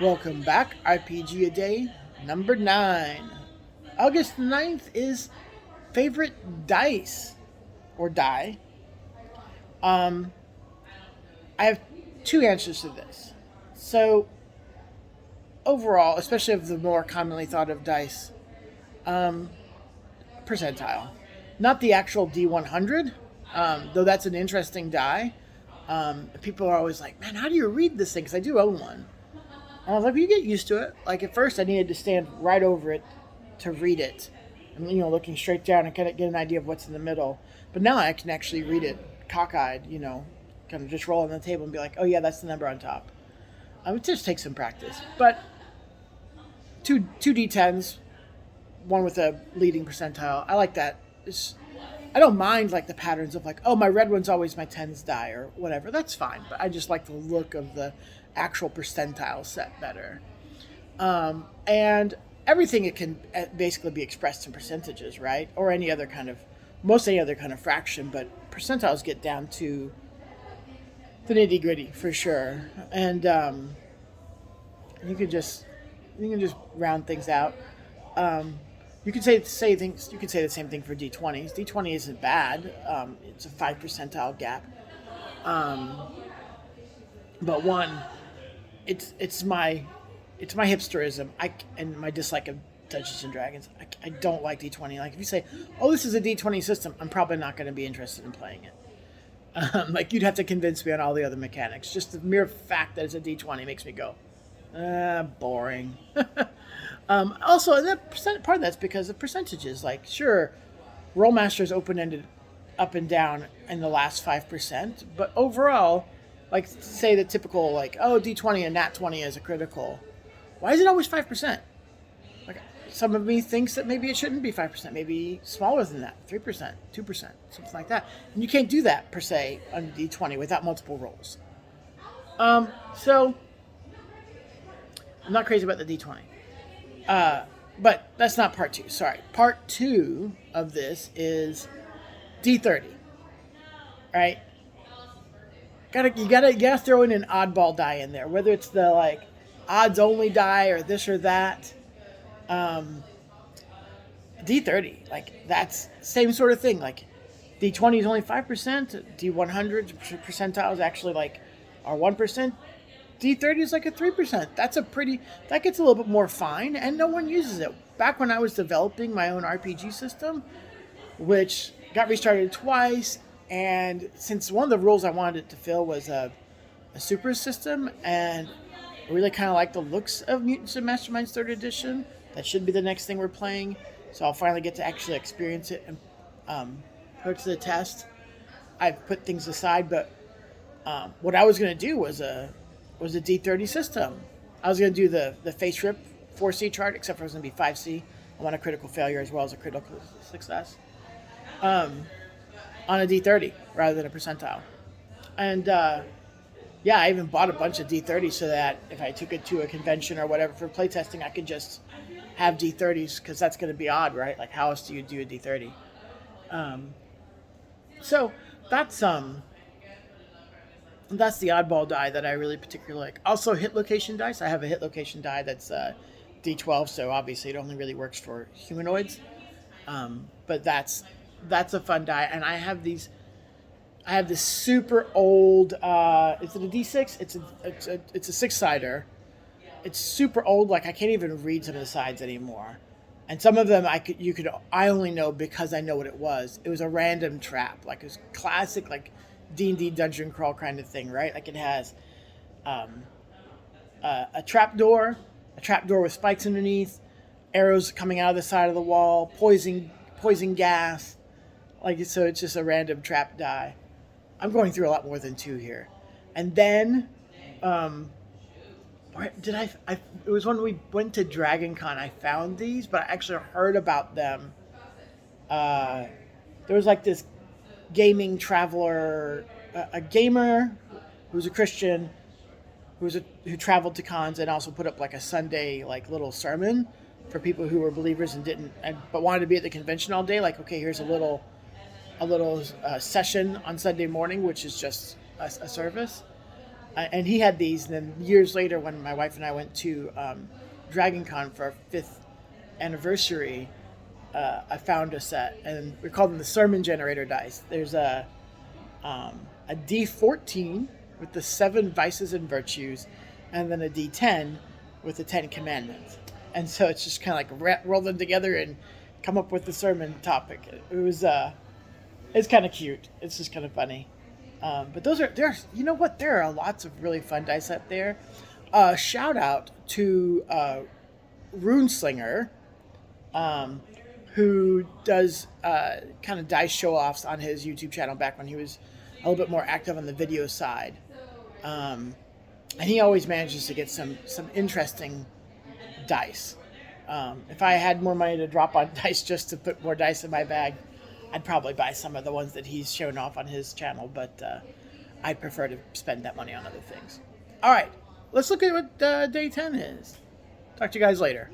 Welcome back, RPG a Day number 9. August 9th is favorite dice or die. Um, I have two answers to this. So, overall, especially of the more commonly thought of dice, um, percentile. Not the actual D100, though that's an interesting die. People are always like, man, how do you read this thing? Because I do own one. And I was like, well, you get used to it. Like at first, I needed to stand right over it to read it, and looking straight down and kind of get an idea of what's in the middle. But now I can actually read it cockeyed. Kind of just roll on the table and be like, oh yeah, that's the number on top. It just takes some practice. But two D10s, one with a leading percentile. I like that. I don't mind like the patterns of like, oh, my red one's always my tens die or whatever. That's fine. But I just like the look of the actual percentile set better. And everything it can basically be expressed in percentages, right? Or most any other kind of fraction. But percentiles get down to the nitty gritty for sure. And you can just round things out. You could say things. You could say the same thing for D20s. D20 isn't bad. It's a 5 percentile gap. But one, it's my hipsterism. And my dislike of Dungeons and Dragons. I don't like D20. Like if you say, "Oh, this is a D20 system," I'm probably not going to be interested in playing it. Like you'd have to convince me on all the other mechanics. Just the mere fact that it's a D20 makes me go, boring. Also, and part of that's because of percentages. Like, sure, Rollmaster's open-ended up and down in the last 5%, but overall, like, say the typical, like, oh, D20 and Nat 20 is a critical. Why is it always 5%? Like, some of me thinks that maybe it shouldn't be 5%, maybe smaller than that, 3%, 2%, something like that. And you can't do that, per se, on D20 without multiple rolls. So, I'm not crazy about the D20. But that's not part two. Sorry. Part two of this is D30. Right? You gotta throw in an oddball die in there, whether it's the like odds only die or this or that. D30, like that's same sort of thing. Like D20 is only 5%. D100 percentile is actually like our 1%. D30 is like a 3%. That gets a little bit more fine, and no one uses it. Back when I was developing my own RPG system, which got restarted twice, and since one of the rules I wanted it to fill was a super system, and I really kind of like the looks of Mutants and Masterminds 3rd Edition, that should be the next thing we're playing, so I'll finally get to actually experience it and put it to the test. I've put things aside, but what I was going to do was a D30 system. I was going to do the face rip 4C chart, except for it was going to be 5C. I want a critical failure as well as a critical success on a D30 rather than a percentile. And yeah, I even bought a bunch of D30s so that if I took it to a convention or whatever for playtesting, I could just have D30s because that's going to be odd, right? Like how else do you do a D30? So that's the oddball die that I really particularly like. Also, hit location dice. I have a hit location die that's D12, so obviously it only really works for humanoids. But that's a fun die, and I have these. I have this super old. Is it a D6? It's a 6-sider. It's super old. Like I can't even read some of the sides anymore, and some of them I only know because I know what it was. It was a random trap, like it was classic like D&D dungeon crawl kind of thing, right? Like it has a trap door with spikes underneath, arrows coming out of the side of the wall, poison gas. Like so, it's just a random trap die. I'm going through a lot more than 2 here, and then did I? It was when we went to Dragon Con. I found these, but I actually heard about them. There was like this gaming traveler, a gamer who was a Christian, who traveled to cons and also put up like a Sunday like little sermon for people who were believers and but wanted to be at the convention all day. Like, okay, here's a little session on Sunday morning, which is just a service. And he had these. And then years later, when my wife and I went to Dragon Con for our 5th anniversary, I found a set, and we call them the sermon generator dice. There's a D14 with the 7 vices and virtues, and then a D10 with the 10 commandments. And so it's just kind of like roll them together and come up with the sermon topic. It was it's kind of cute. It's just kind of funny. But there's you know what? There are lots of really fun dice out there. Shout out to Runeslinger, who does kind of dice show offs on his YouTube channel back when he was a little bit more active on the video side. And he always manages to get some interesting dice. If I had more money to drop on dice just to put more dice in my bag, I'd probably buy some of the ones that he's shown off on his channel, but I'd prefer to spend that money on other things. All right, let's look at what day 10 is. Talk to you guys later.